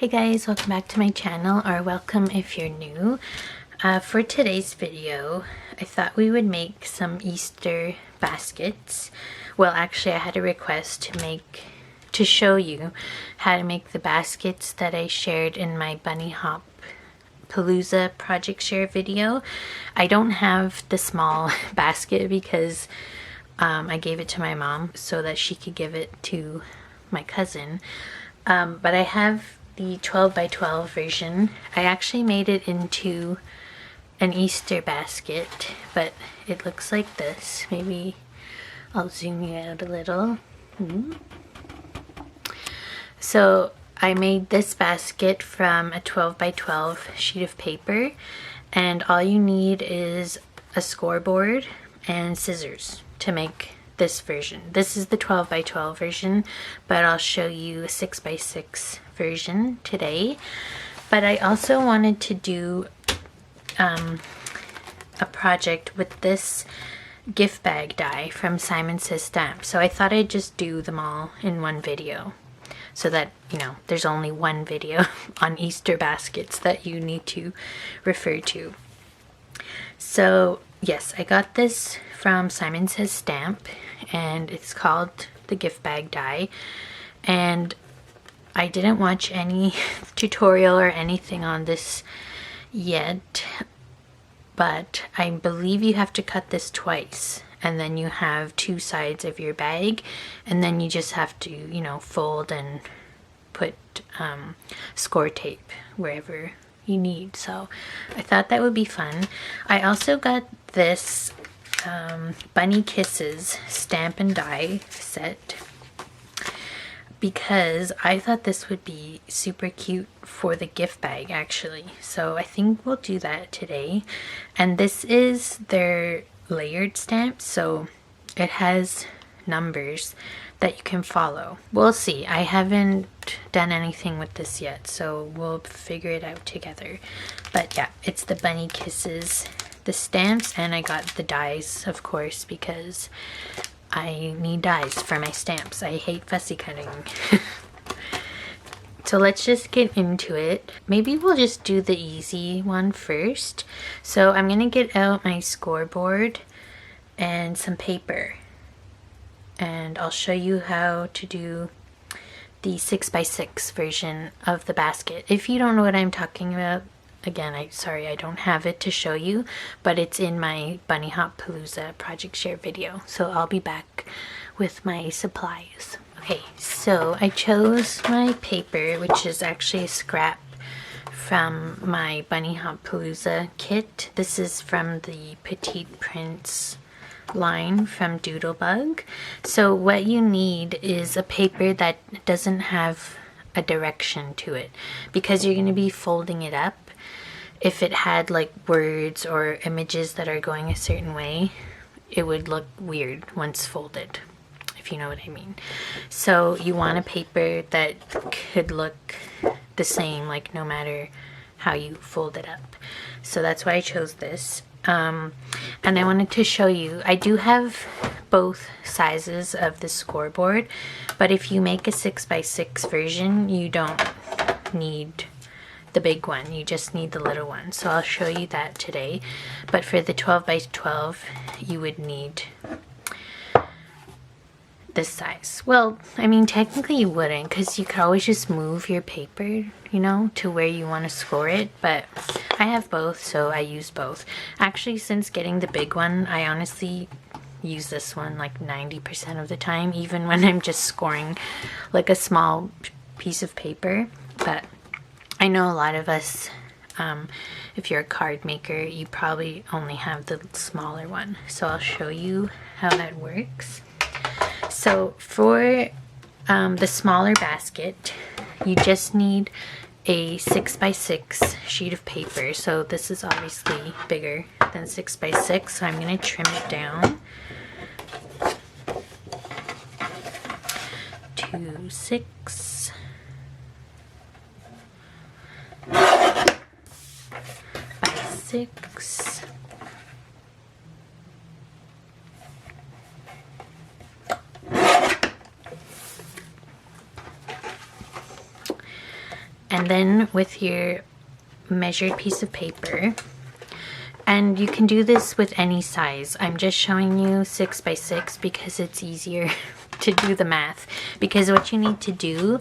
Hey guys, welcome back to my channel, or welcome if you're new. For today's video, I thought we would make some Easter baskets. Well, actually I had a request to show you how to make the baskets that I shared in my Bunny Hop Palooza project share video. I don't have the small basket because I gave it to my mom so that she could give it to my cousin. But I have the 12 by 12 version. I actually made it into an Easter basket, but it looks like this. Maybe I'll zoom you out a little. So I made this basket from a 12 by 12 sheet of paper, and all you need is a scoreboard and scissors to make this version. This is the 12 by 12 version, but I'll show you a 6 by 6 version today. But I also wanted to do a project with this gift bag die from Simon Says Stamp. So I thought I'd just do them all in one video, so that, you know, there's only one video on Easter baskets that you need to refer to. So yes, I got this from Simon Says Stamp, and it's called the gift bag die. And I didn't watch any tutorial or anything on this yet, but I believe you have to cut this twice, and then you have two sides of your bag, and then you just have to, you know, fold and put score tape wherever you need. So I thought that would be fun. I also got this Bunny Kisses stamp and die set because I thought this would be super cute for the gift bag, actually. So I think we'll do that today. And this is their layered stamp, so it has numbers that you can follow. We'll see. I haven't done anything with this yet, so we'll figure it out together. But yeah, it's the Bunny Kisses, the stamps, and I got the dies, of course, because I need dies for my stamps. I hate fussy cutting. So let's just get into it. Maybe we'll just do the easy one first. So I'm gonna get out my scoreboard and some paper, and I'll show you how to do the 6 by 6 version of the basket. If you don't know what I'm talking about, again, sorry I don't have it to show you, but it's in my Bunny Hop Palooza project share video. So I'll be back with my supplies. Okay, so I chose my paper, which is actually a scrap from my Bunny Hop Palooza kit. This is from the Petite Prince line from Doodlebug. So what you need is a paper that doesn't have a direction to it, because you're going to be folding it up. If it had like words or images that are going a certain way, it would look weird once folded, if you know what I mean. So you want a paper that could look the same, like no matter how you fold it up. So that's why I chose this. And I wanted to show you, I do have both sizes of the scoreboard, but if you make a 6 by 6 version, you don't need the big one, you just need the little one. So I'll show you that today. But for the 12 by 12, you would need this size. Well, I mean, technically you wouldn't, because you could always just move your paper, you know, to where you want to score it. But I have both, so I use both. Actually, since getting the big one, I honestly use this one like 90% of the time, even when I'm just scoring like a small piece of paper. But I know a lot of us, if you're a card maker, you probably only have the smaller one. So I'll show you how that works. So for the smaller basket, you just need a 6 by 6 sheet of paper. So this is obviously bigger than 6 by 6, so I'm going to trim it down to 6 by 6. And then with your measured piece of paper, and you can do this with any size. I'm just showing you 6 by 6 because it's easier to do the math. Because what you need to do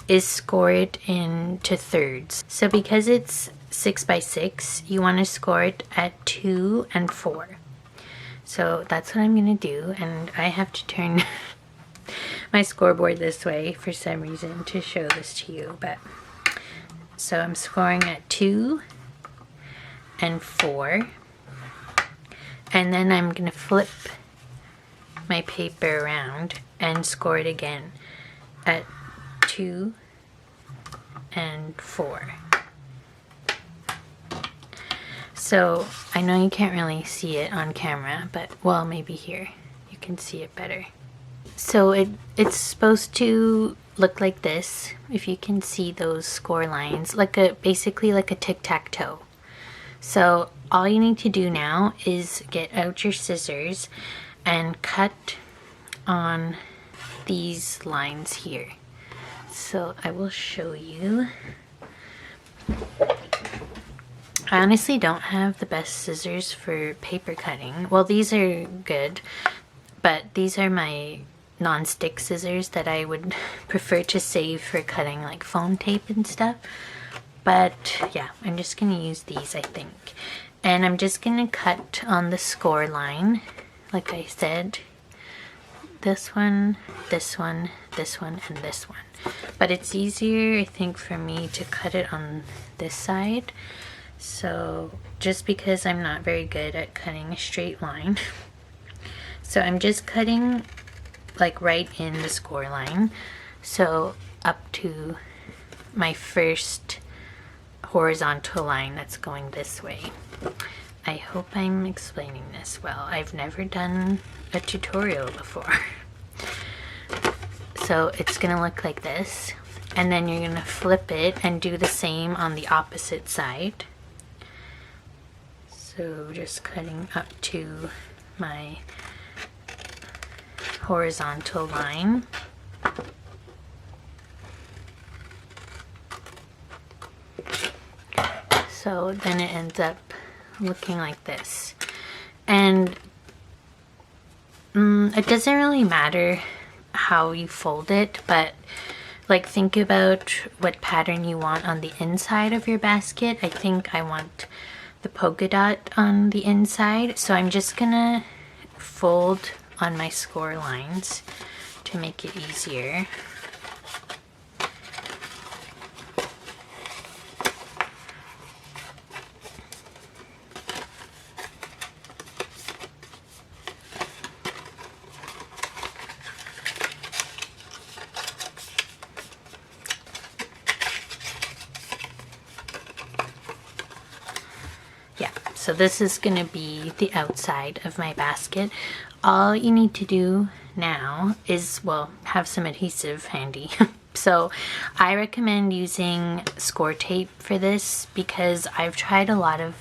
is score it into thirds. So because it's 6 by 6, you want to score it at 2 and 4. So that's what I'm gonna do, and I have to turn my scoreboard this way for some reason to show this to you. But so I'm scoring at 2 and 4, and then I'm gonna flip my paper around and score it again at 2 and 4. So I know you can't really see it on camera, but well, maybe here you can see it better. So it's supposed to look like this, if you can see those score lines, basically like a tic-tac-toe. So all you need to do now is get out your scissors and cut on these lines here. So I will show you. I honestly don't have the best scissors for paper cutting. Well, these are good, but these are my non-stick scissors that I would prefer to save for cutting like foam tape and stuff. But yeah, I'm just gonna use these, I think. And I'm just gonna cut on the score line, like I said. This one, this one, this one, and this one. But it's easier, I think, for me to cut it on this side. So just because I'm not very good at cutting a straight line. So I'm just cutting like right in the score line. So up to my first horizontal line that's going this way. I hope I'm explaining this well. I've never done a tutorial before. So it's gonna look like this, and then you're gonna flip it and do the same on the opposite side. So just cutting up to my horizontal line. So then it ends up looking like this. And it doesn't really matter how you fold it, but like think about what pattern you want on the inside of your basket. I think I want the polka dot on the inside, so I'm just gonna fold on my score lines to make it easier. So this is going to be the outside of my basket. All you need to do now is, well, have some adhesive handy. So I recommend using score tape for this because I've tried a lot of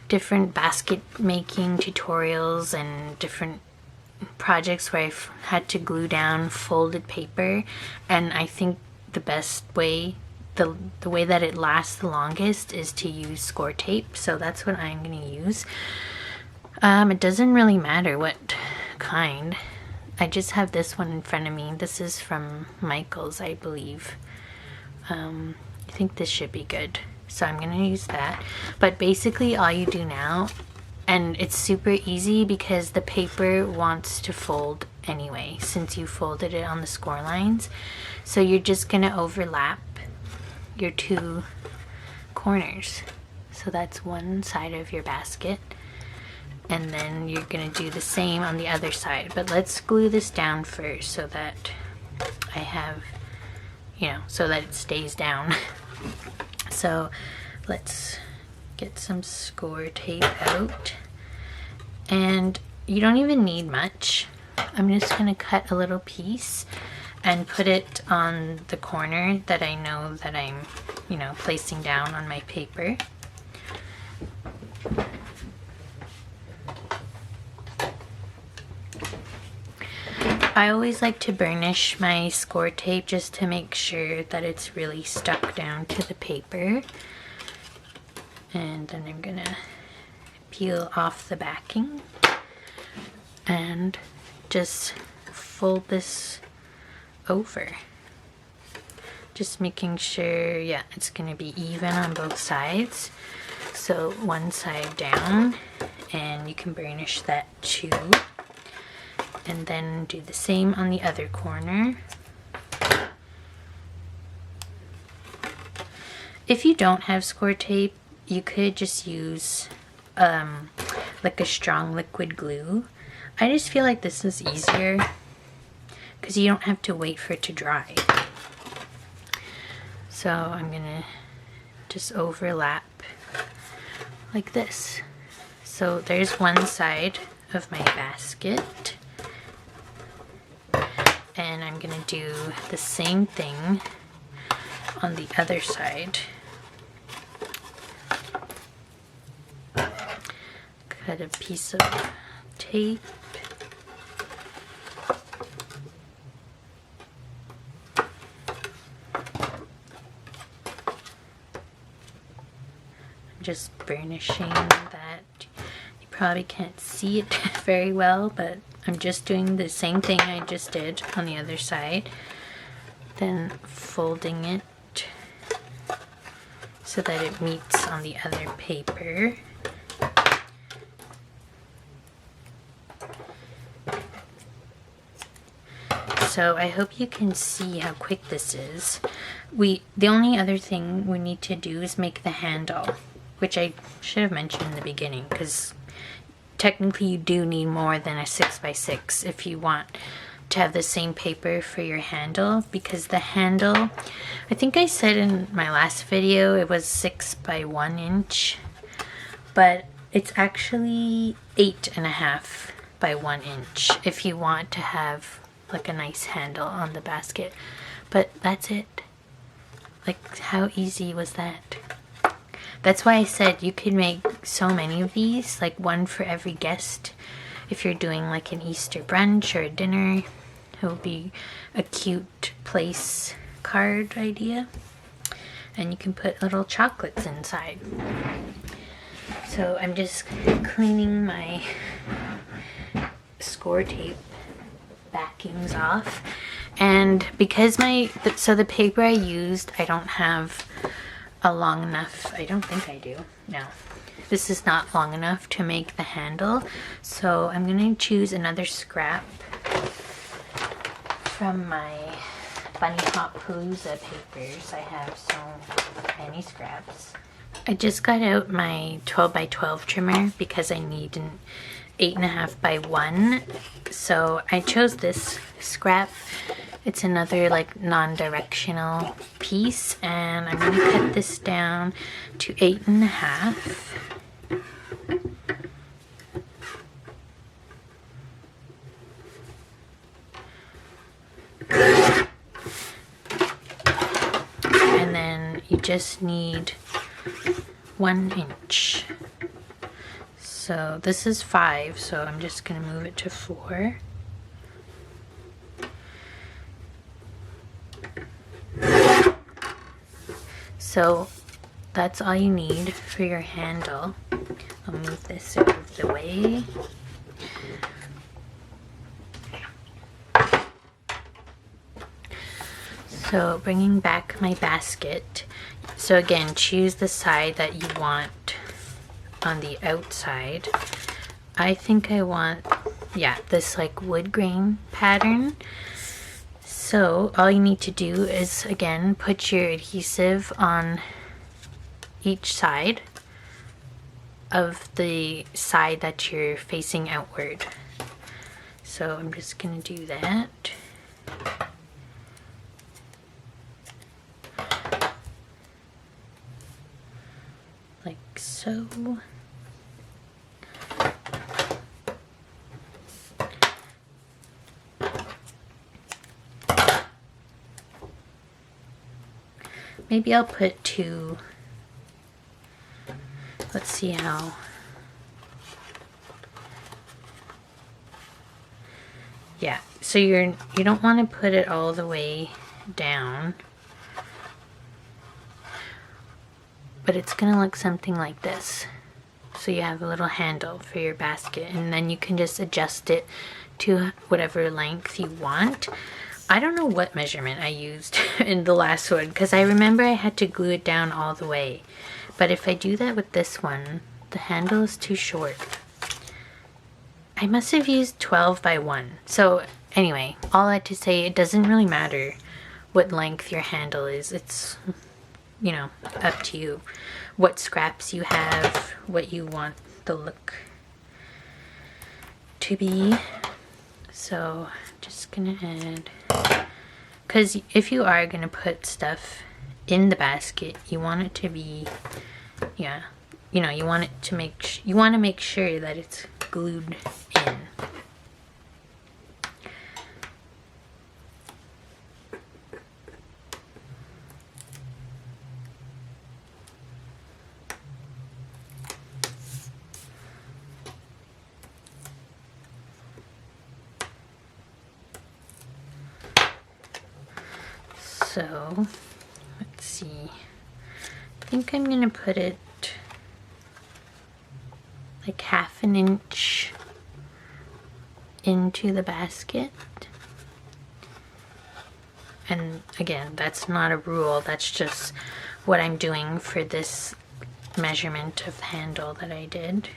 different basket making tutorials and different projects where I've had to glue down folded paper, and I think the best way, the way that it lasts the longest is to use score tape. So that's what I'm going to use. It doesn't really matter what kind. I just have this one in front of me. This is from Michael's, I believe. I think this should be good. So I'm going to use that. But basically all you do now, and it's super easy because the paper wants to fold anyway since you folded it on the score lines. So you're just going to overlap your two corners. So that's one side of your basket, and then you're gonna do the same on the other side. But let's glue this down first so that I have, so that it stays down. So let's get some score tape out, and you don't even need much. I'm just gonna cut a little piece and put it on the corner that I know that I'm, placing down on my paper. I always like to burnish my score tape just to make sure that it's really stuck down to the paper. And then I'm gonna peel off the backing and just fold this over. Just making sure, yeah, it's gonna be even on both sides. So one side down, and you can burnish that too. And then do the same on the other corner. If you don't have score tape, you could just use like a strong liquid glue. I just feel like this is easier because you don't have to wait for it to dry. So I'm gonna just overlap like this. So there's one side of my basket. And I'm gonna do the same thing on the other side. Cut a piece of tape. I'm just burnishing that. You probably can't see it very well, but I'm just doing the same thing I just did on the other side. Then folding it so that it meets on the other paper. So I hope you can see how quick this is. The only other thing we need to do is make the handle, which I should have mentioned in the beginning, because technically you do need more than a 6x6 if you want to have the same paper for your handle, because the handle, I think I said in my last video it was 6 by 1 inch, but it's actually 8.5 by 1 inch if you want to have like a nice handle on the basket. But that's it. Like, how easy was that? That's why I said you could make so many of these, like one for every guest. If you're doing like an Easter brunch or a dinner, it will be a cute place card idea. And you can put little chocolates inside. So I'm just cleaning my score tape backings off. And because the paper I used, I don't have a long enough, I don't think I do, no. This is not long enough to make the handle, so I'm gonna choose another scrap from my Bunny Hop Palooza papers. I have so many scraps. I just got out my 12 by 12 trimmer because I need an 8.5 by 1, so I chose this scrap. It's another like non-directional piece, and I'm going to cut this down to 8.5. And then you just need 1 inch. So this is 5, so I'm just going to move it to 4. So that's all you need for your handle. I'll move this out of the way. So bringing back my basket. So again, choose the side that you want on the outside. I think I want, yeah, this like wood grain pattern. So all you need to do is, again, put your adhesive on each side of the side that you're facing outward. So I'm just going to do that. Like so. Maybe I'll put 2. Let's see how. Yeah, So you don't want to put it all the way down, but it's gonna look something like this. So you have a little handle for your basket, and then you can just adjust it to whatever length you want. I don't know what measurement I used in the last one, because I remember I had to glue it down all the way. But if I do that with this one, the handle is too short. I must have used 12 by 1. So anyway, all that to say, it doesn't really matter what length your handle is. It's, you know, up to you. What scraps you have, what you want the look to be. So just gonna add, because if you are gonna put stuff in the basket, you want it to be, yeah, you know, you want it to you want to make sure that it's glued in. So let's see, I think I'm gonna put it like 1/2 inch into the basket. And again, that's not a rule, that's just what I'm doing for this measurement of handle that I did.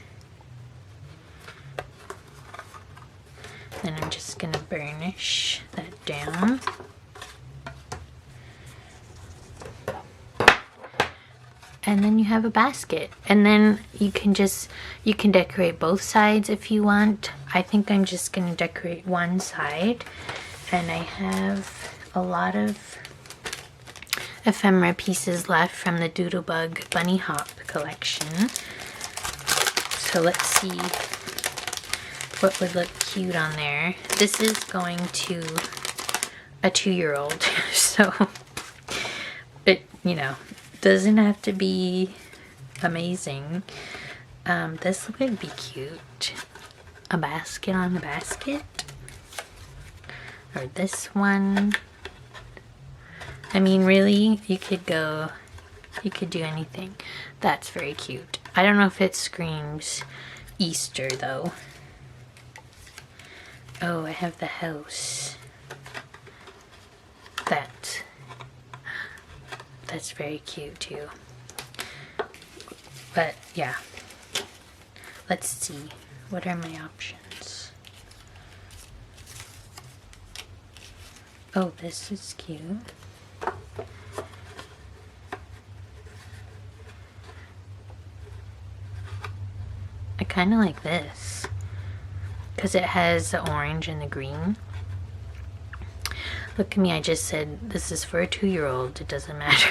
Then I'm just gonna burnish that down. And then you have a basket, and then you can decorate both sides if you want. I think I'm just gonna decorate one side, and I have a lot of ephemera pieces left from the Doodlebug Bunny Hop collection. So let's see what would look cute on there. This is going to a 2-year-old, so it, you know, doesn't have to be amazing. This would be cute. A basket on a basket. Or this one. I mean, really, you could do anything. That's very cute. I don't know if it screams Easter though. Oh, I have the house. That's very cute too. But yeah, let's see, what are my options? Oh, this is cute. I kind of like this because it has the orange and the green. Look at me, I just said this is for a 2-year-old, it doesn't matter.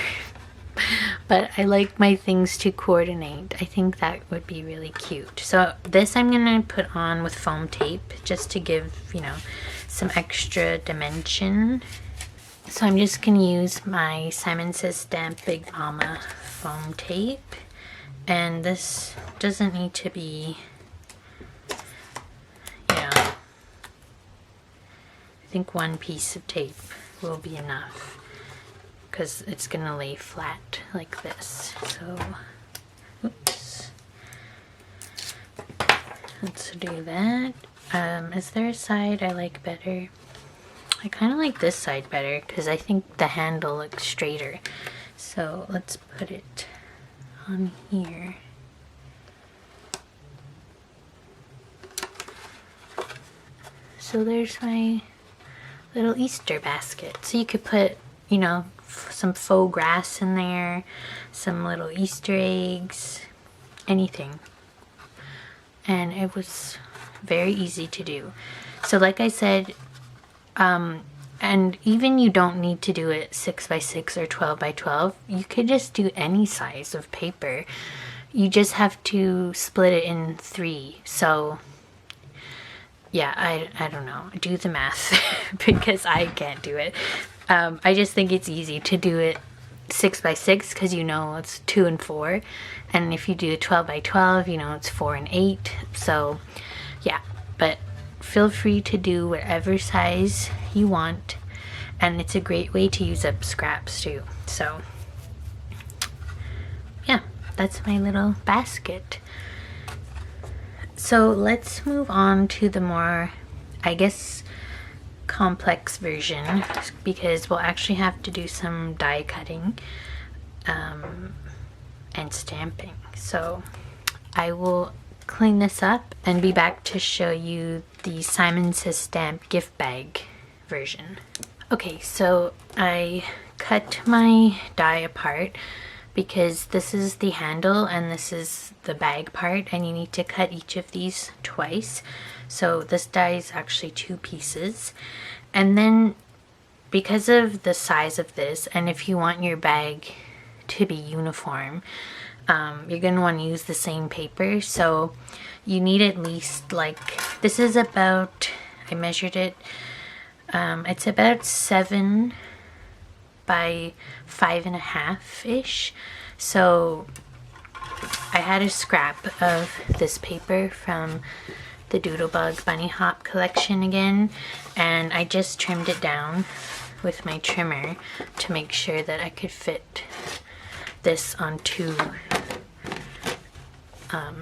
But I like my things to coordinate. I think that would be really cute. So this I'm gonna put on with foam tape just to give, you know, some extra dimension. So I'm just gonna use my Simon Says Stamp Big Mama foam tape. And this doesn't need to be, I think 1 piece of tape will be enough because it's gonna lay flat like this. So, oops. Let's do that. Is there a side I like better? I kind of like this side better because I think the handle looks straighter. So let's put it on here. So there's my little Easter basket. So you could put, you know, some faux grass in there, some little Easter eggs, anything. And it was very easy to do. So like I said, and even you don't need to do it 6 by 6 or 12 by 12. You could just do any size of paper. You just have to split it in 3. So yeah, I don't know. Do the math because I can't do it. I just think it's easy to do it 6 by 6 because you know it's 2 and 4. And if you do 12 by 12, you know it's 4 and 8. So yeah, but feel free to do whatever size you want, and it's a great way to use up scraps too. So yeah, that's my little basket. So let's move on to the more, I guess, complex version, because we'll actually have to do some die cutting and stamping. So I will clean this up and be back to show you the Simon Says Stamp gift bag version. Okay, so I cut my die apart because this is the handle and this is the bag part, and you need to cut each of these twice. So this die is actually 2 pieces. And then because of the size of this, and if you want your bag to be uniform, you're going to want to use the same paper. So you need at least, like, this is about, I measured it, it's about 7 by 5.5 ish. So I had a scrap of this paper from the Doodlebug Bunny Hop collection again, and I just trimmed it down with my trimmer to make sure that I could fit this on 2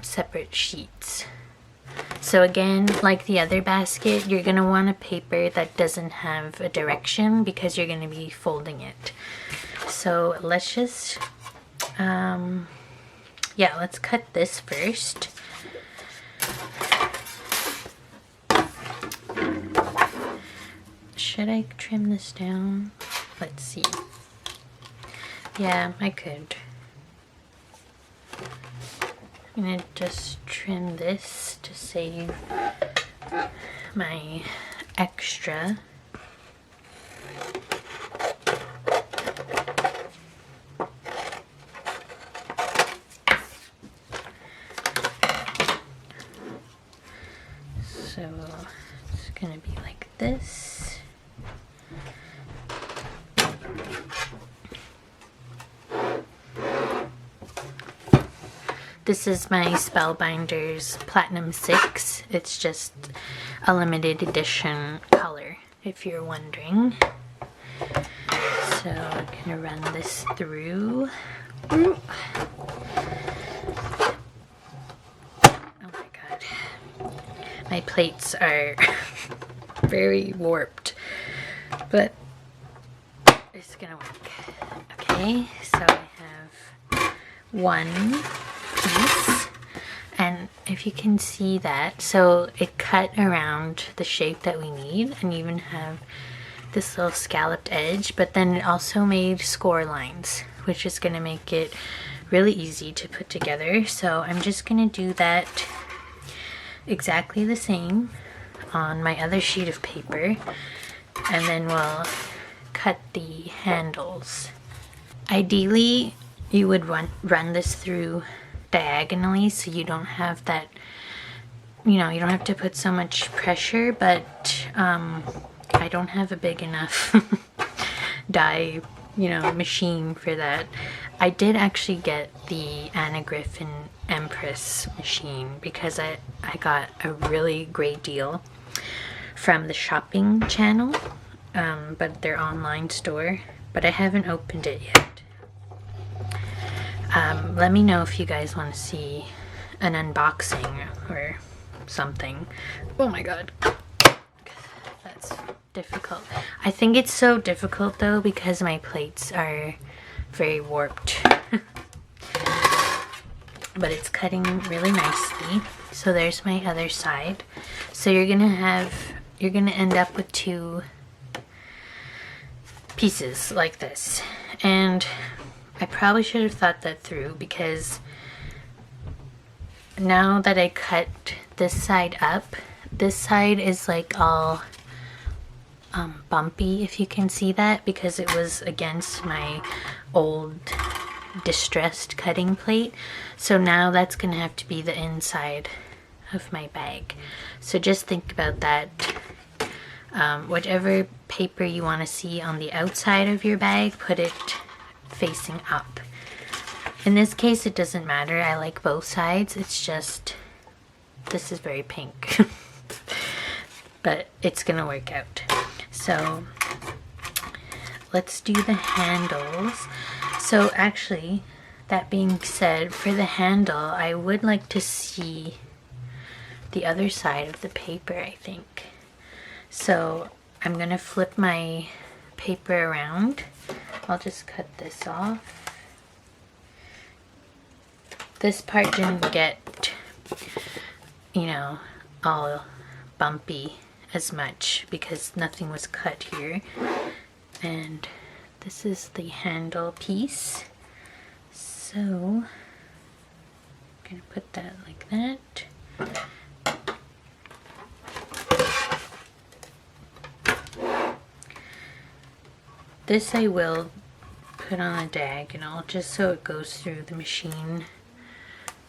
separate sheets. So again, like the other basket, you're going to want a paper that doesn't have a direction because you're going to be folding it. So let's just, yeah, let's cut this first. Should I trim this down? Let's see. Yeah, I could. I'm gonna just trim this to save my extra. So it's gonna be like this. This is my Spellbinders Platinum 6. It's just a limited edition color, if you're wondering. So I'm gonna run this through. Oh my god. My plates are very warped, but it's gonna work. Okay, so I have 1 piece, and if you can see that, so it cut around the shape that we need, and you even have this little scalloped edge, but then it also made score lines, which is going to make it really easy to put together. So I'm just going to do that exactly the same on my other sheet of paper, and then we'll cut the handles. Ideally, you would run this through diagonally so you don't have that, you know, you don't have to put so much pressure, but I don't have a big enough die, you know, machine for that. I did actually get the Anna Griffin Empress machine because I got a really great deal from the shopping channel, but their online store, but I haven't opened it yet. Let me know if you guys want to see an unboxing or something. Oh my god, that's difficult. I think it's so difficult though because my plates are very warped. But it's cutting really nicely. So there's my other side. So you're gonna end up with 2 pieces like this, and I probably should have thought that through, because now that I cut this side up, this side is like all bumpy, if you can see that, because it was against my old distressed cutting plate. So now that's gonna have to be the inside of my bag. So just think about that. Whatever paper you want to see on the outside of your bag, put it facing up. In this case, it doesn't matter. I like both sides. It's just, this is very pink. but it's gonna work out. So let's do the handles. So actually, that being said, for the handle, I would like to see the other side of the paper, I think. So I'm gonna flip my paper around. I'll just cut this off. This part didn't get, you know, all bumpy as much because nothing was cut here. And this is the handle piece. So I'm gonna put that like that. This I will put on a diagonal just so it goes through the machine.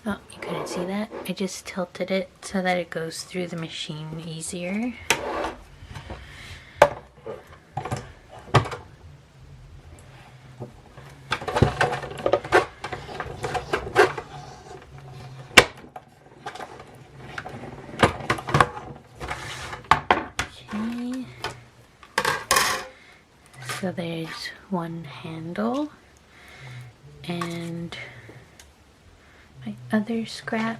Oh, you couldn't see that? I just tilted it so that it goes through the machine easier. Okay. So there's one handle and my other scrap.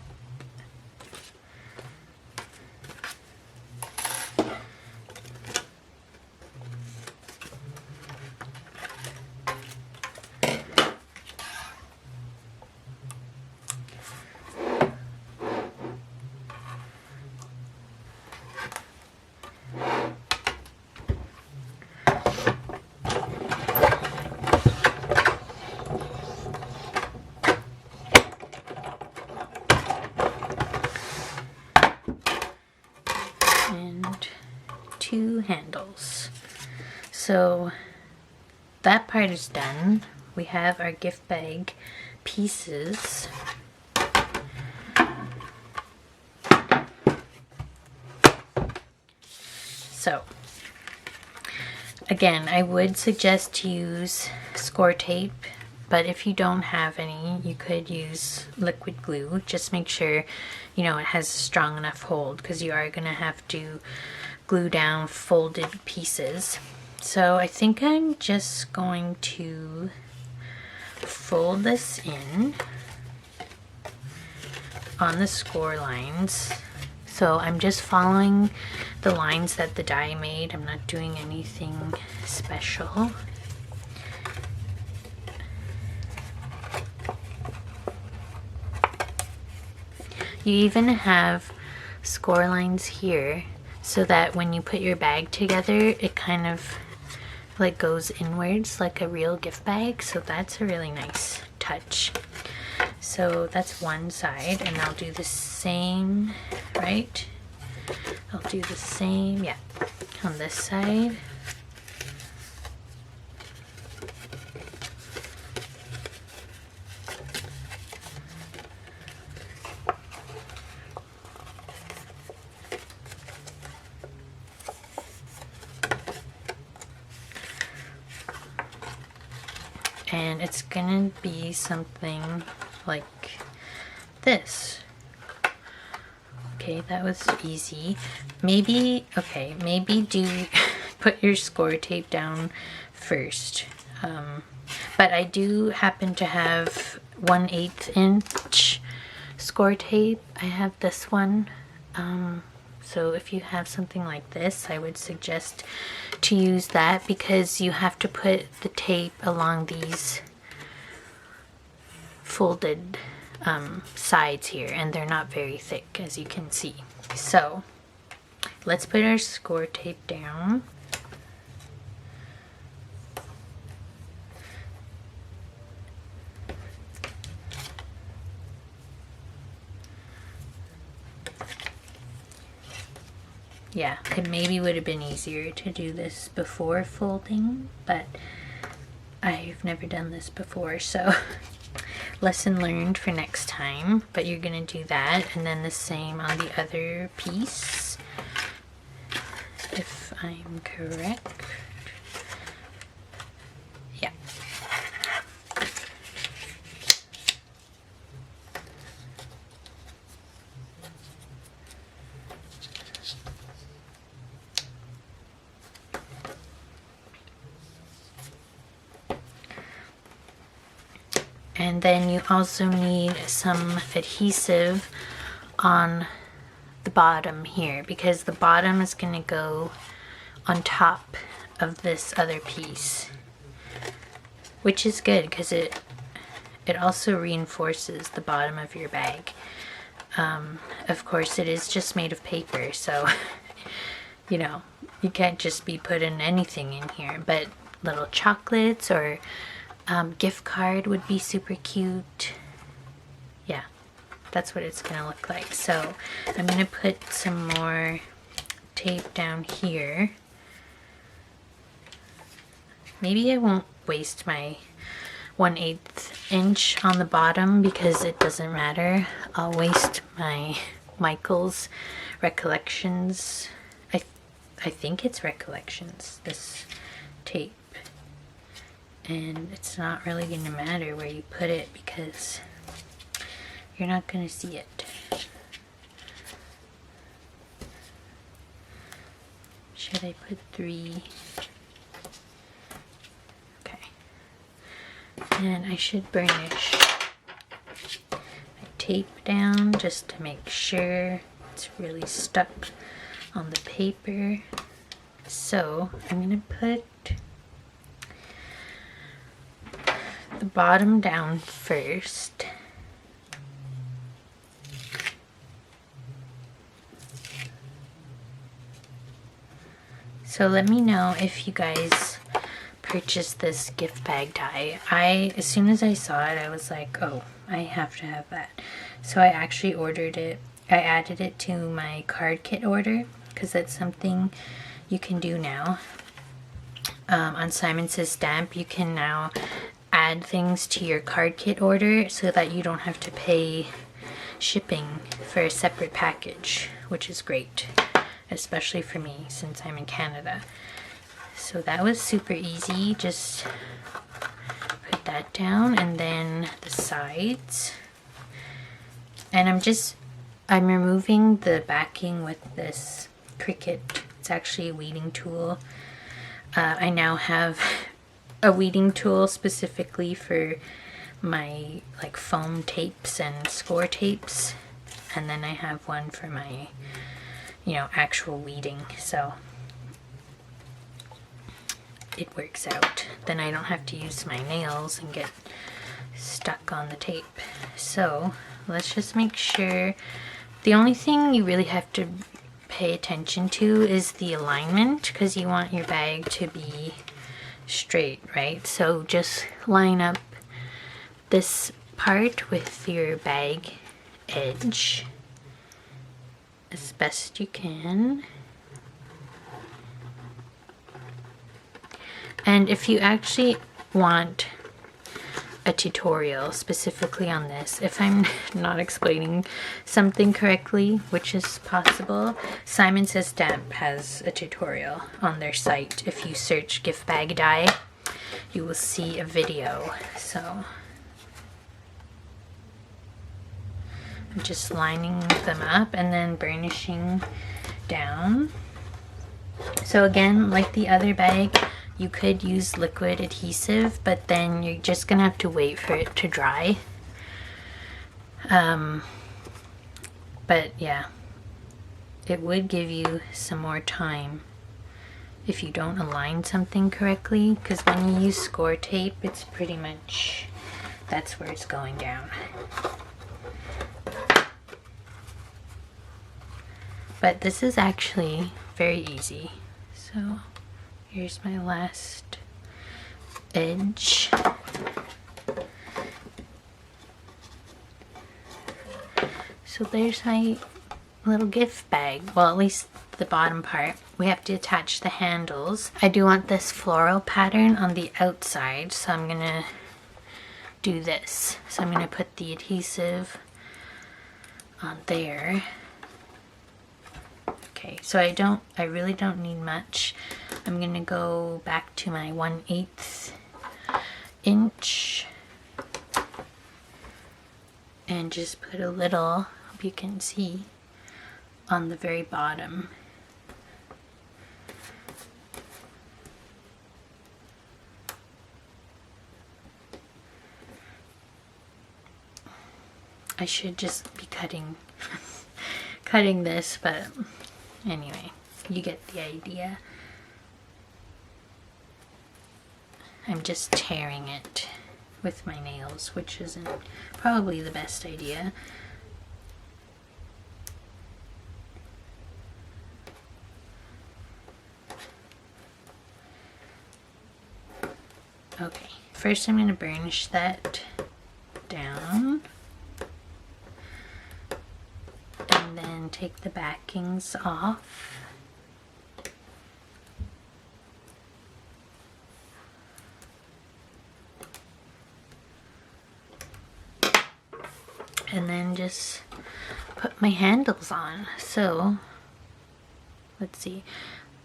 And two handles. So that part is done. We have our gift bag pieces. So again, I would suggest to use score tape, but if you don't have any, you could use liquid glue. Just make sure, you know, it has a strong enough hold because you are going to have to glue down folded pieces. So I think I'm just going to fold this in on the score lines. So I'm just following the lines that the die made. I'm not doing anything special. You even have score lines here so that when you put your bag together, it kind of like goes inwards like a real gift bag. So that's a really nice touch. So that's one side, and I'll do the same, right? I'll do the same, yeah, on this side. And it's gonna be something like this. Okay, that was easy. Maybe, okay, maybe do put your score tape down first. But I do happen to have 1/8 inch score tape. I have this one. So if you have something like this, I would suggest to use that because you have to put the tape along these folded sides here, and they're not very thick, as you can see. So let's put our score tape down. Yeah, it maybe would have been easier to do this before folding, but I've never done this before, so lesson learned for next time. But you're gonna do that, and then the same on the other piece, if I'm correct. Yeah. And then you also need some adhesive on the bottom here, because the bottom is going to go on top of this other piece, which is good because it also reinforces the bottom of your bag. Of course, it is just made of paper, so you know, you can't just be putting anything in here, but little chocolates or gift card would be super cute. Yeah, that's what it's gonna look like. So I'm gonna put some more tape down here. Maybe I won't waste my 1/8 inch on the bottom because it doesn't matter. I'll waste my Michael's Recollections. I think it's Recollections, this tape. And it's not really going to matter where you put it because you're not going to see it. Should I put 3? Okay. And I should burnish my tape down just to make sure it's really stuck on the paper. So I'm going to put the bottom down first. So let me know if you guys purchased this gift bag die. As soon as I saw it, I was like, oh, I have to have that. So I actually ordered it. I added it to my card kit order because that's something you can do now. On Simon Says Stamp, you can now add things to your card kit order so that you don't have to pay shipping for a separate package, which is great, especially for me since I'm in Canada. So that was super easy. Just put that down, and then the sides. And I'm removing the backing with this Cricut. It's actually a weeding tool. I now have a weeding tool specifically for my like foam tapes and score tapes, and then I have one for my, you know, actual weeding. So it works out. Then I don't have to use my nails and get stuck on the tape. So let's just make sure. The only thing you really have to pay attention to is the alignment, because you want your bag to be straight, right? So just line up this part with your bag edge as best you can. And if you actually want a tutorial specifically on this, if I'm not explaining something correctly, which is possible, Simon Says Stamp has a tutorial on their site. If you search gift bag die, you will see a video. So I'm just lining them up and then burnishing down. So again, like the other bag, you could use liquid adhesive, but then you're just gonna have to wait for it to dry. But yeah, it would give you some more time if you don't align something correctly, because when you use score tape, it's pretty much, that's where it's going down. But this is actually very easy. So here's my last edge. So there's my little gift bag. Well, at least the bottom part. We have to attach the handles. I do want this floral pattern on the outside, so I'm gonna do this. So I'm gonna put the adhesive on there. Okay, so I really don't need much. I'm gonna go back to my 1/8 inch and just put a little, hope you can see, on the very bottom. I should just be cutting cutting this, but anyway, you get the idea. I'm just tearing it with my nails, which isn't probably the best idea. Okay, first I'm going to burnish that down. And then take the backings off. And then just put my handles on. So, let's see.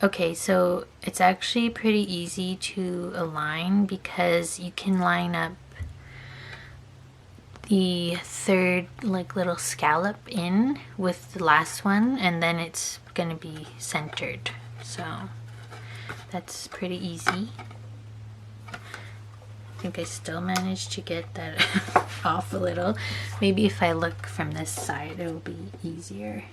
Okay, so it's actually pretty easy to align because you can line up the third like little scallop in with the last one, and then it's gonna be centered. So that's pretty easy. I think I still managed to get that off a little. Maybe if I look from this side, it'll be easier.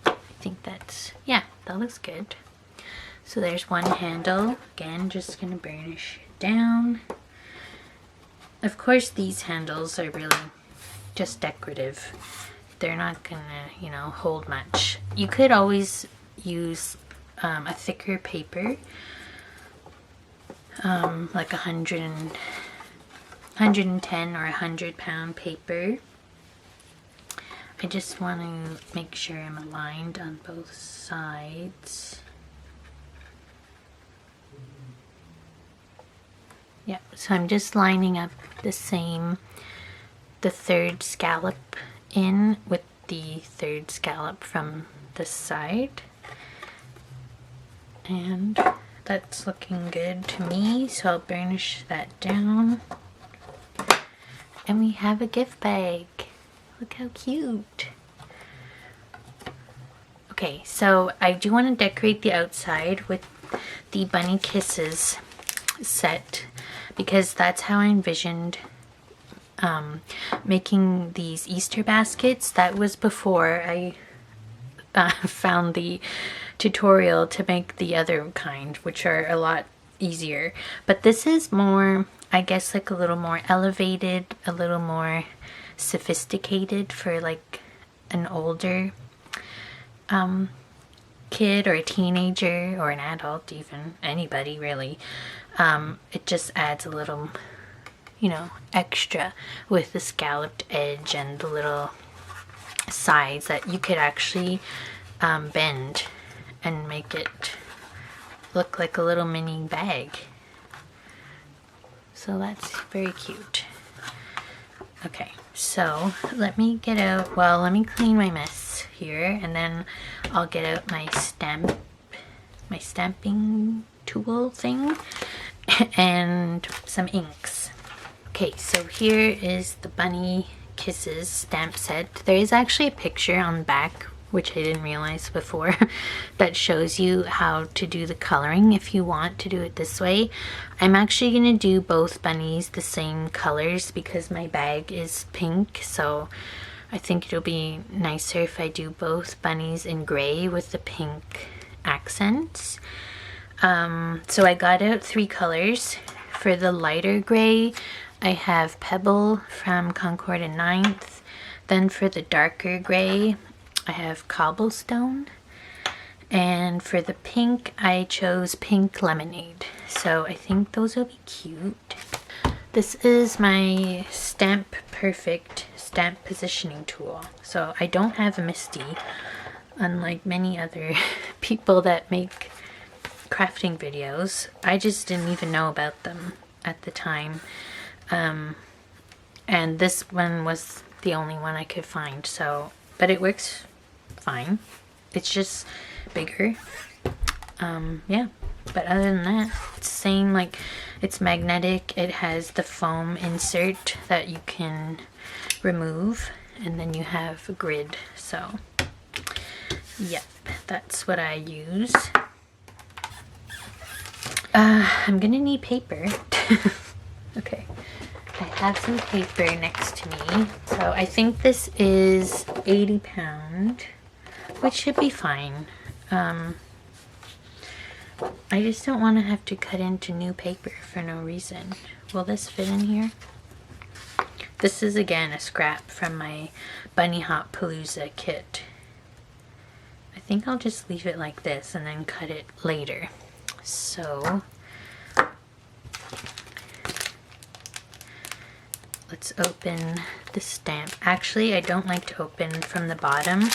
I think that's, yeah, that looks good. So there's one handle. Again, just gonna burnish it down. Of course, these handles are really just decorative. They're not gonna, you know, hold much. You could always use a thicker paper, like 110 or 100-pound paper. I just want to make sure I'm aligned on both sides. Yeah, so I'm just lining up the third scallop in with the third scallop from this side. And that's looking good to me, so I'll burnish that down. And we have a gift bag. Look how cute. Okay, so I do want to decorate the outside with the Bunny Kisses set because that's how I envisioned making these Easter baskets. That was before I found the tutorial to make the other kind, which are a lot easier. But this is more, I guess, like a little more elevated, a little more sophisticated for like an older kid or a teenager or an adult, even anybody really. It just adds a little, you know, extra with the scalloped edge and the little sides that you could actually bend and make it look like a little mini bag. So that's very cute. Okay, so let me get out, well, let me clean my mess here, and then I'll get out my stamping tool thing and some inks. Okay, so here is the Bunny Kisses stamp set. There is actually a picture on the back, which I didn't realize before, that shows you how to do the coloring if you want to do it this way. I'm actually going to do both bunnies the same colors because my bag is pink, so I think it'll be nicer if I do both bunnies in gray with the pink accents. So I got out 3 colors. For the lighter gray, I have Pebble from Concord and 9th. Then for the darker gray, I have Cobblestone. And for the pink, I chose Pink Lemonade. So I think those will be cute. This is my Stamp Perfect stamp positioning tool. So I don't have a Misty, unlike many other people that make crafting videos. I just didn't even know about them at the time. And this one was the only one I could find, so, but it works fine. It's just bigger. Yeah, but other than that, it's the same. Like, it's magnetic. It has the foam insert that you can remove, and then you have a grid. So yep, that's what I use. I'm gonna need paper. Okay, I have some paper next to me. So I think this is 80 pound, which should be fine. I just don't want to have to cut into new paper for no reason. Will this fit in here? This is again a scrap from my Bunny Hop Palooza kit. I think I'll just leave it like this and then cut it later. So let's open the stamp. Actually, I don't like to open from the bottom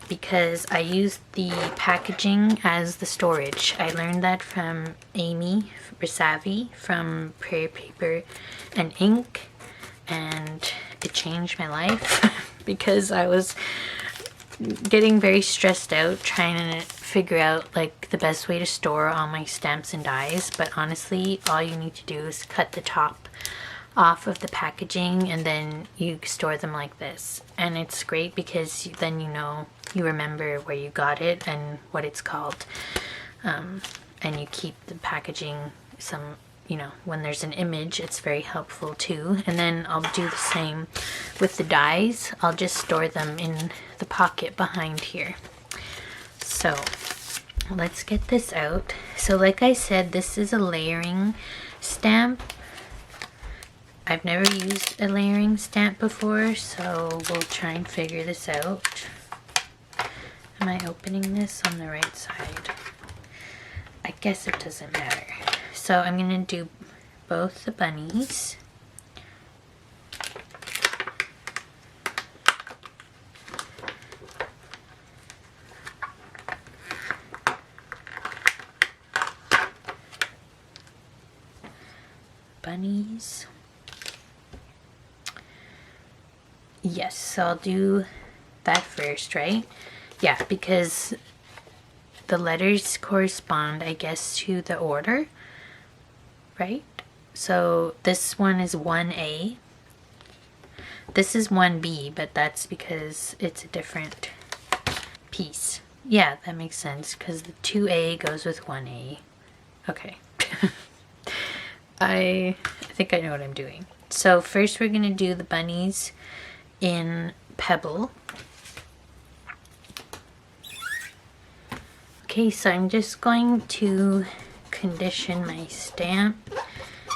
because I use the packaging as the storage. I learned that from Amy Risavi from Prairie Paper and Ink, and it changed my life because I was getting very stressed out trying to figure out like the best way to store all my stamps and dies. But honestly, all you need to do is cut the top off of the packaging and then you store them like this, and it's great because then you remember where you got it and what it's called, and you keep the packaging. When there's an image, it's very helpful too. And then I'll do the same with the dies. I'll just store them in the pocket behind here. So let's get this out. So like I said, this is a layering stamp. I've never used a layering stamp before, so we'll try and figure this out. Am I opening this on the right side? I guess it doesn't matter. So I'm going to do both the bunnies. Bunnies. Yes, so I'll do that first, right? Yeah, because the letters correspond, I guess, to the order, right? So this one is 1A. This is 1B, but that's because it's a different piece. Yeah, that makes sense, because the 2A goes with 1A. Okay. I think I know what I'm doing. So first we're going to do the bunnies in Pebble. Okay, so I'm just going to condition my stamp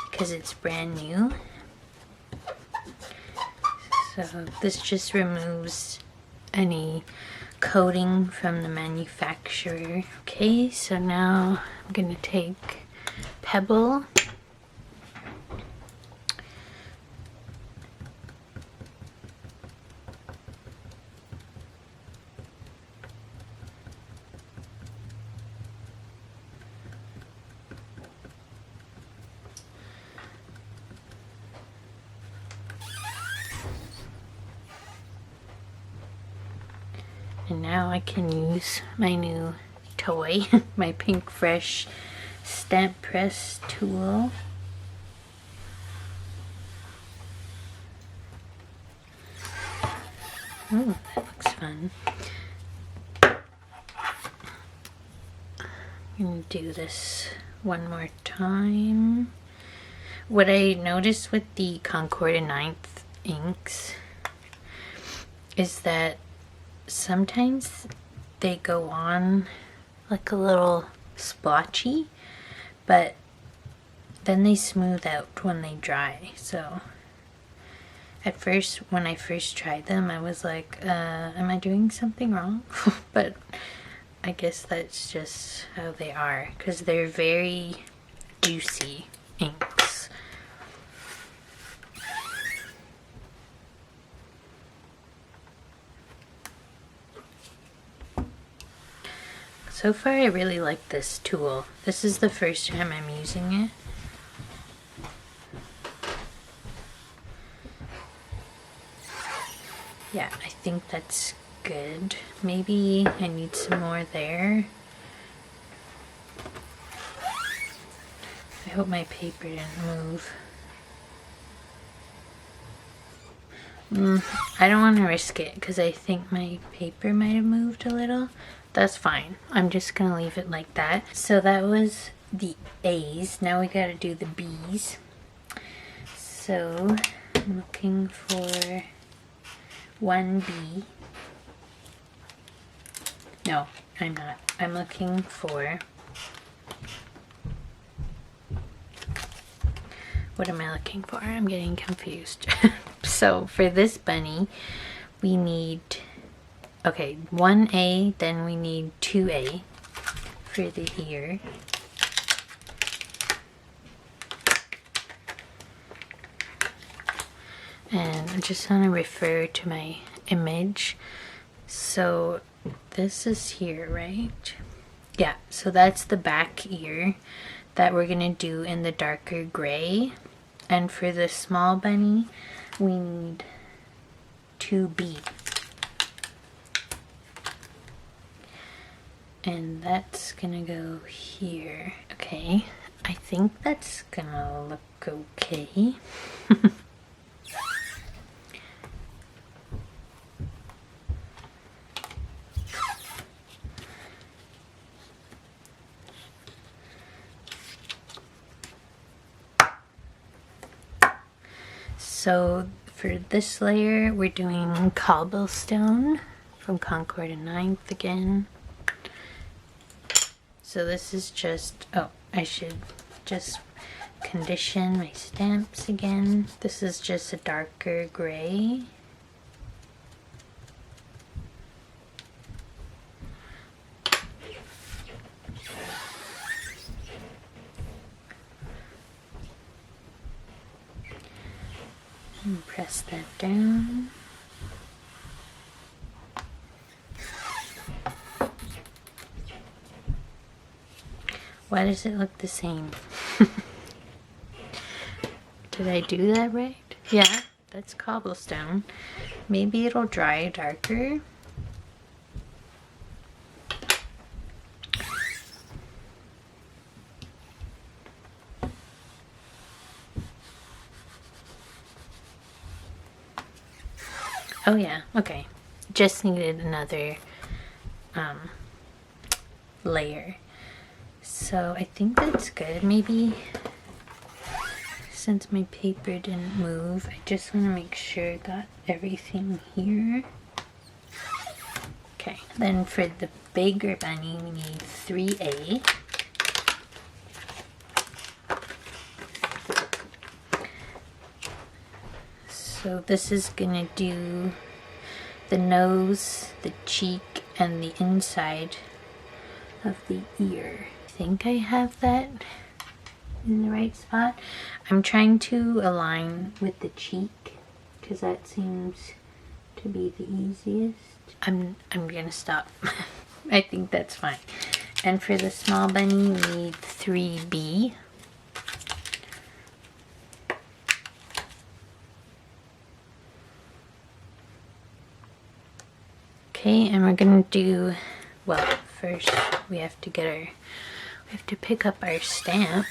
because it's brand new. So this just removes any coating from the manufacturer. Okay, so now I'm going to take Pebble. And now I can use my new toy, my Pink Fresh stamp press tool. Oh, that looks fun. I'm gonna do this one more time. What I noticed with the Concord and 9th inks is that sometimes they go on like a little splotchy, but then they smooth out when they dry. So at first, when I first tried them, I was like, am I doing something wrong? But I guess that's just how they are, because they're very juicy inks. So far I really like this tool. This is the first time I'm using it. Yeah, I think that's good. Maybe I need some more there. I hope my paper didn't move. I don't want to risk it because I think my paper might have moved a little. That's fine. I'm just gonna leave it like that. So that was the A's. Now we gotta do the B's. So I'm looking for 1B. No, I'm not. I'm looking for, what am I looking for? I'm getting confused. So for this bunny, we need, okay, 1A, then we need 2A for the ear. And I just want to refer to my image. So this is here, right? Yeah, so that's the back ear that we're gonna do in the darker gray. And for the small bunny, we need 2B. And that's gonna go here. Okay, I think that's gonna look okay. So for this layer, we're doing cobblestone from Concord and 9th again. So this is just, oh, I should just condition my stamps again. This is just a darker gray. And press that down. Why does it look the same? Did I do that right? Yeah, that's cobblestone. Maybe it'll dry darker. Oh yeah, okay. Just needed another layer. So I think that's good. Maybe since my paper didn't move, I just want to make sure I got everything here. Okay, then for the bigger bunny, we need 3A. So this is gonna do the nose, the cheek, and the inside of the ear. I think I have that in the right spot. I'm trying to align with the cheek because that seems to be the easiest. I'm gonna stop. I think that's fine. And for the small bunny, we need 3B. Okay, and we're gonna do, well, first we have to get we have to pick up our stamp.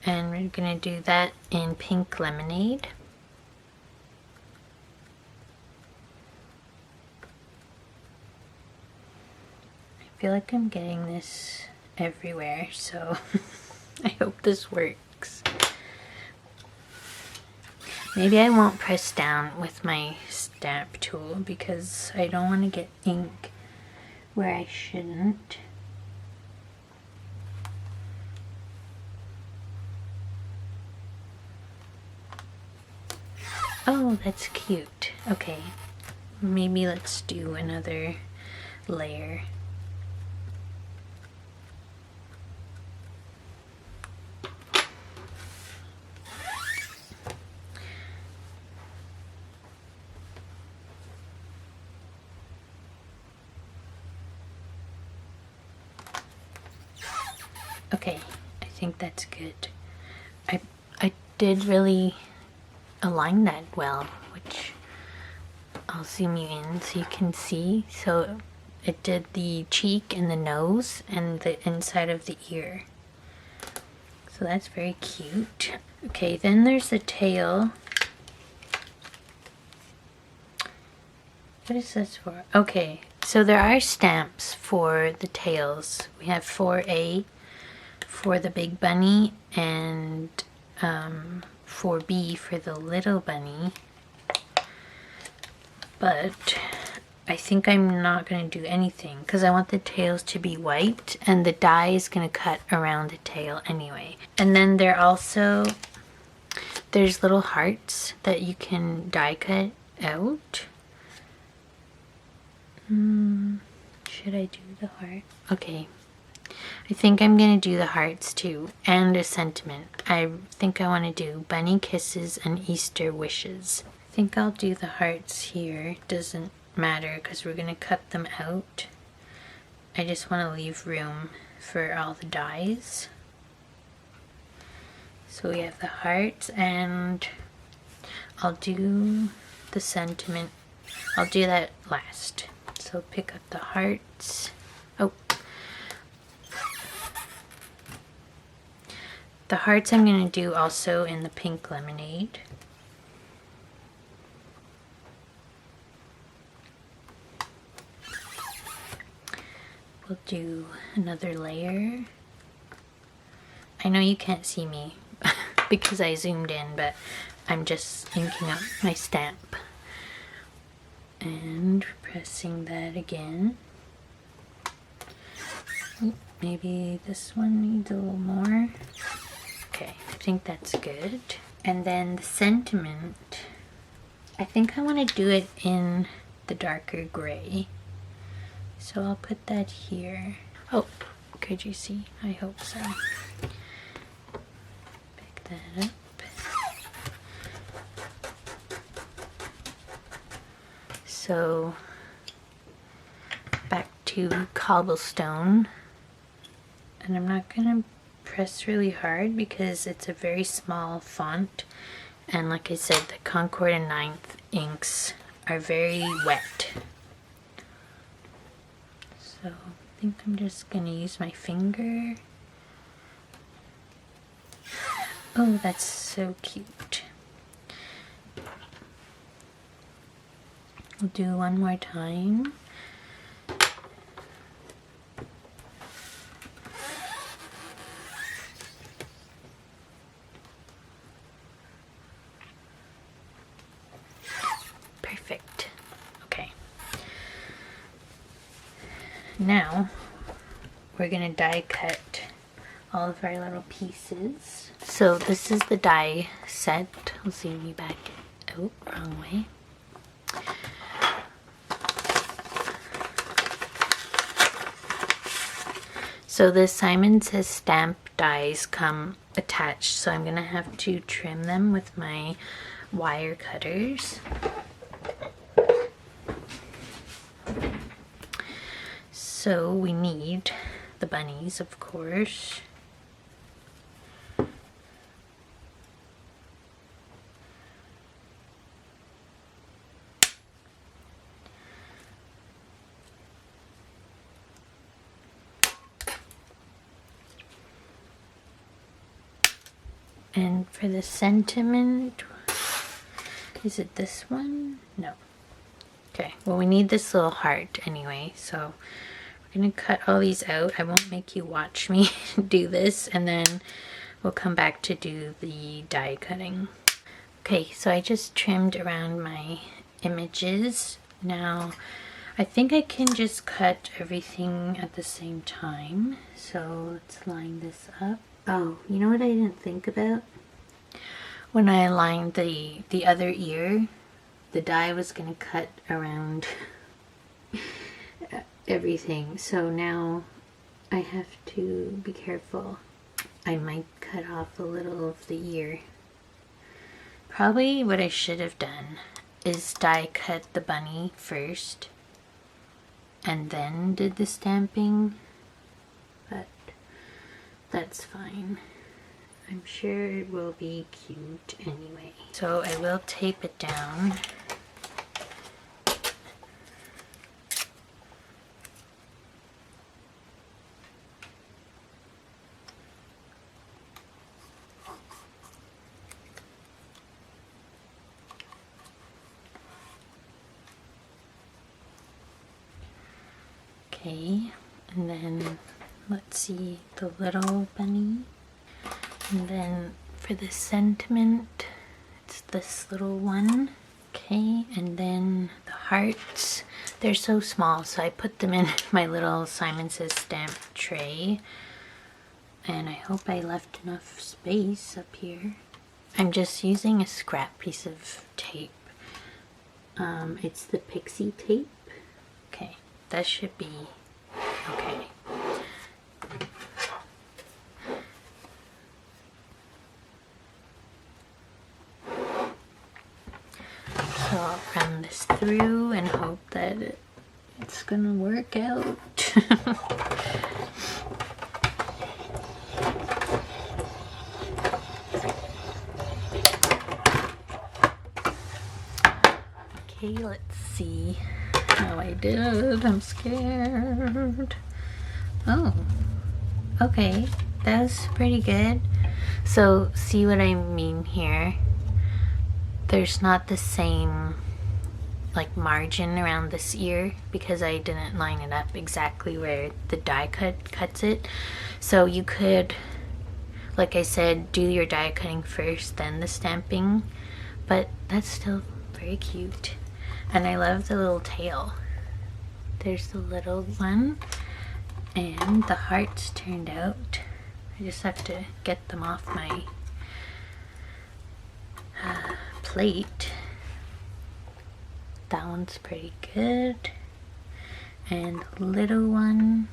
And we're gonna do that in pink lemonade. I feel like I'm getting this everywhere, so I hope this works. Maybe I won't press down with my stamp tool because I don't want to get ink where I shouldn't. Oh, that's cute. Okay, maybe let's do another layer. Okay, I think that's good. I did really align that well, which I'll zoom you in so you can see. So it did the cheek and the nose and the inside of the ear. So that's very cute. Okay, then there's the tail. What is this for? Okay, So there are stamps for the tails. We have 4A for the big bunny and 4B for the little bunny. But I think I'm not going to do anything because I want the tails to be white and the die is going to cut around the tail anyway. And then there's little hearts that you can die cut out. Should I do the heart? Okay. I think I'm going to do the hearts too, and a sentiment. I think I want to do bunny kisses and Easter wishes. I think I'll do the hearts here. Doesn't matter because we're going to cut them out. I just want to leave room for all the dies. So we have the hearts, and I'll do the sentiment. I'll do that last. So pick up the hearts. Oh. The hearts I'm going to do also in the pink lemonade. We'll do another layer. I know you can't see me because I zoomed in, but I'm just inking up my stamp. And pressing that again. Maybe this one needs a little more. Okay, I think that's good. And then the sentiment, I think I want to do it in the darker gray. So I'll put that here. Oh, could you see? I hope so. Pick that up. So back to cobblestone, and I'm not gonna press really hard because it's a very small font, and like I said, the Concord and 9th inks are very wet. So I think I'm just gonna use my finger. Oh, that's so cute. I'll do one more time. Perfect. Okay. Now we're gonna die cut all of our little pieces. So this is the die set. Let's see me back. Oh, wrong way. So the Simon Says stamp dies come attached, so I'm gonna have to trim them with my wire cutters. So we need the bunnies, of course. And for the sentiment, is it this one? No. Okay, well we need this little heart anyway, so we're gonna cut all these out. I won't make you watch me do this, and then we'll come back to do the die cutting. Okay, so I just trimmed around my images. Now, I think I can just cut everything at the same time. So let's line this up. Oh, you know what I didn't think about? When I aligned the other ear, the die was gonna cut around everything. So now I have to be careful. I might cut off a little of the ear. Probably what I should have done is die cut the bunny first and then did the stamping, but that's fine. I'm sure it will be cute anyway. So I will tape it down. Okay, and then let's see the little bunny. And then for the sentiment, it's this little one. Okay, and then the hearts, they're so small, so I put them in my little Simon Says stamp tray. And I hope I left enough space up here. I'm just using a scrap piece of tape. It's the pixie tape. Okay, that should be okay. So I'll run this through and hope that it's gonna work out. Okay, let's see how I did. I'm scared. Oh, okay, that was pretty good. So see what I mean here? There's not the same like margin around this ear because I didn't line it up exactly where the die cut cuts it. So you could, like I said, do your die cutting first, then the stamping, but that's still very cute. And I love the little tail. There's the little one, and the hearts turned out. I just have to get them off my plate. That one's pretty good. And the little one,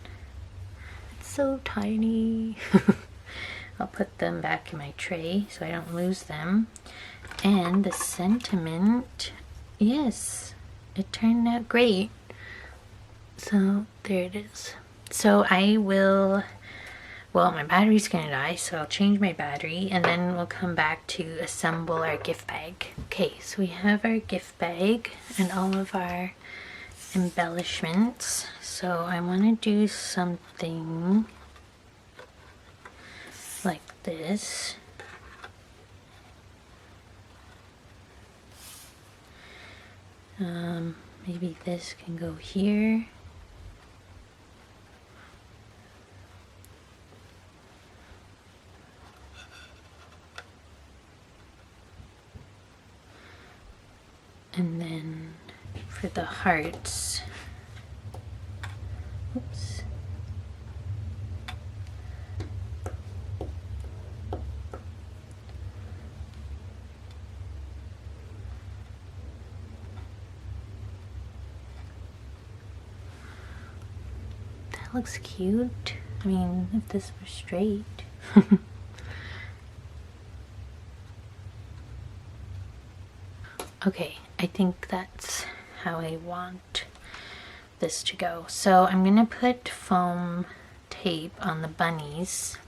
it's so tiny. I'll put them back in my tray so I don't lose them. And the sentiment, yes, it turned out great. So there it is. So I will, well, my battery's gonna die, so I'll change my battery and then we'll come back to assemble our gift bag. Okay, so we have our gift bag and all of our embellishments. So I want to do something like this. Maybe this can go here. And then for the hearts, oops. That looks cute. I mean, if this were straight. Okay, I think that's how I want this to go. So I'm gonna put foam tape on the bunnies.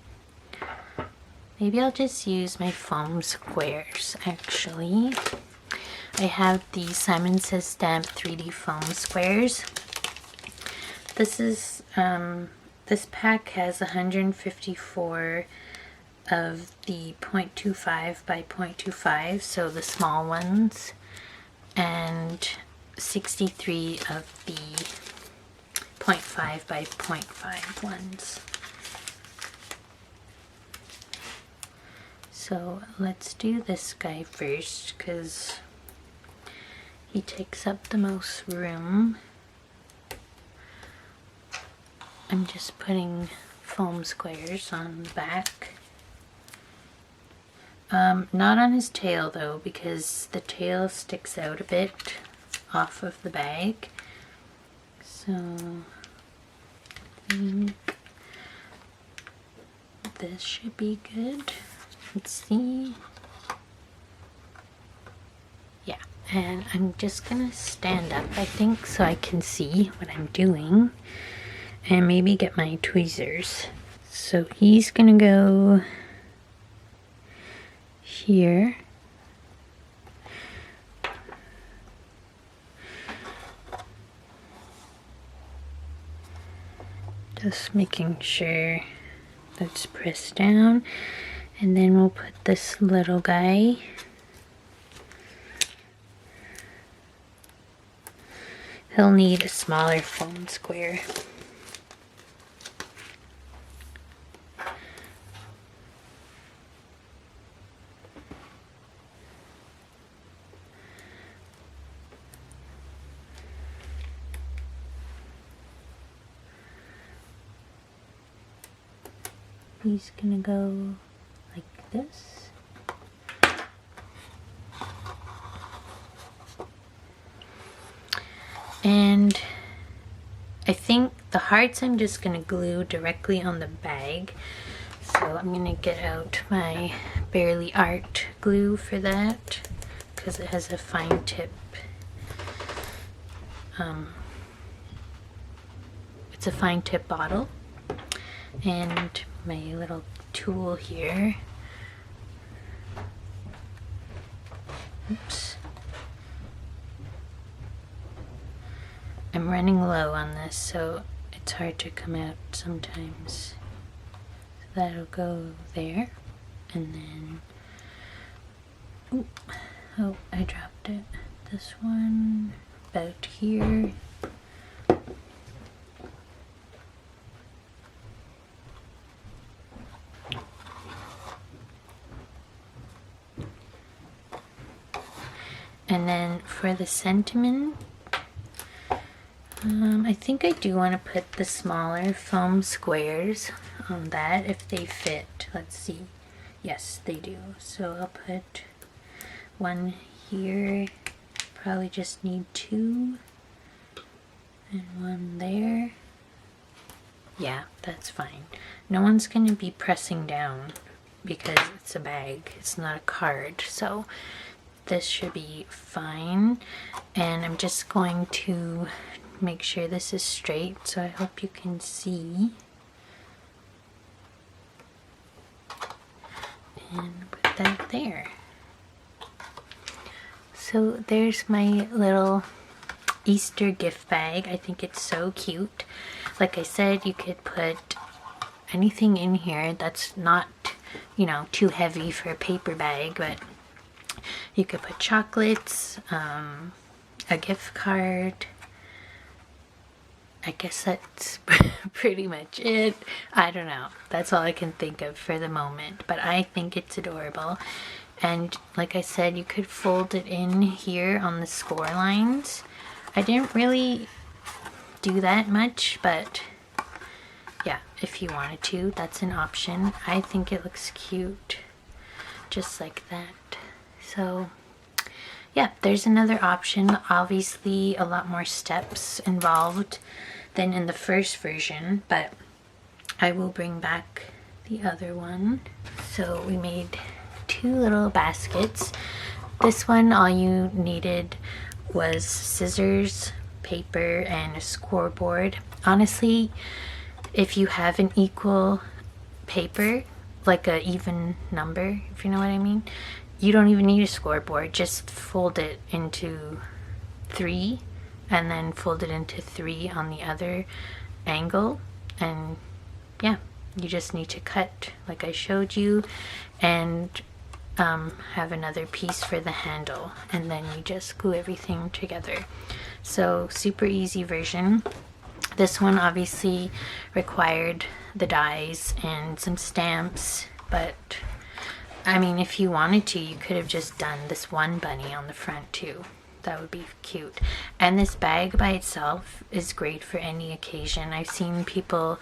Maybe I'll just use my foam squares actually. I have the Simon Says Stamp 3D foam squares. This is, this pack has 154 of the 0.25 by 0.25, so the small ones, and 63 of the 0.5 by 0.5 ones. So let's do this guy first because he takes up the most room. I'm just putting foam squares on the back. Not on his tail though, because the tail sticks out a bit off of the bag. So I think this should be good. Let's see. Yeah, and I'm just gonna stand up, I think, so I can see what I'm doing. And maybe get my tweezers. So he's gonna go here. Just making sure that's pressed down. And then we'll put this little guy. He'll need a smaller foam square. he's gonna go like this. And I think the hearts I'm just gonna glue directly on the bag. So I'm gonna get out my Barely Art glue for that because it has a fine tip. It's a fine tip bottle, and my little tool here. Oops. I'm running low on this, so it's hard to come out sometimes. So that'll go there, and then, oh, I dropped it. This one about here. And then for the sentiment, I think I do want to put the smaller foam squares on that if they fit. Let's see. Yes, they do. So I'll put one here. Probably just need two. And one there. Yeah, that's fine. No one's going to be pressing down because it's a bag. It's not a card. So this should be fine. And I'm just going to make sure this is straight, so I hope you can see. And put that there. So there's my little Easter gift bag. I think it's so cute. Like I said, you could put anything in here that's not, you know, too heavy for a paper bag, but you could put chocolates, a gift card. I guess that's pretty much it. I don't know. That's all I can think of for the moment, but I think it's adorable. And like I said, you could fold it in here on the score lines. I didn't really do that much, but yeah, if you wanted to, that's an option. I think it looks cute just like that. So yeah, there's another option. Obviously a lot more steps involved than in the first version, but I will bring back the other one. So we made two little baskets. This one, all you needed was scissors, paper, and a scoreboard. Honestly, if you have an equal paper, like a even number, if you know what I mean, you don't even need a scoreboard. Just fold it into 3 and then fold it into 3 on the other angle, and yeah, you just need to cut like I showed you, and have another piece for the handle, and then you just glue everything together. So super easy version. This one obviously required the dies and some stamps, but I mean, if you wanted to, you could have just done this one bunny on the front too. That would be cute. And this bag by itself is great for any occasion. I've seen people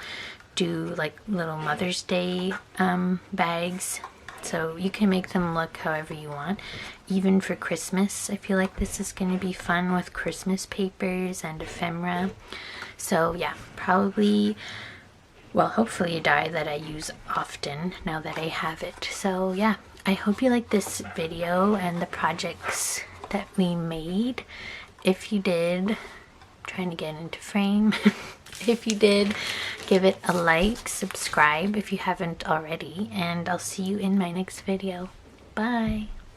do like little Mother's Day bags, so you can make them look however you want. Even for Christmas, I feel like this is going to be fun with Christmas papers and ephemera. So yeah, probably, well, hopefully a die that I use often now that I have it. So yeah, I hope you like this video and the projects that we made. If you did, I'm trying to get into frame. If you did, give it a like, subscribe if you haven't already, and I'll see you in my next video. Bye!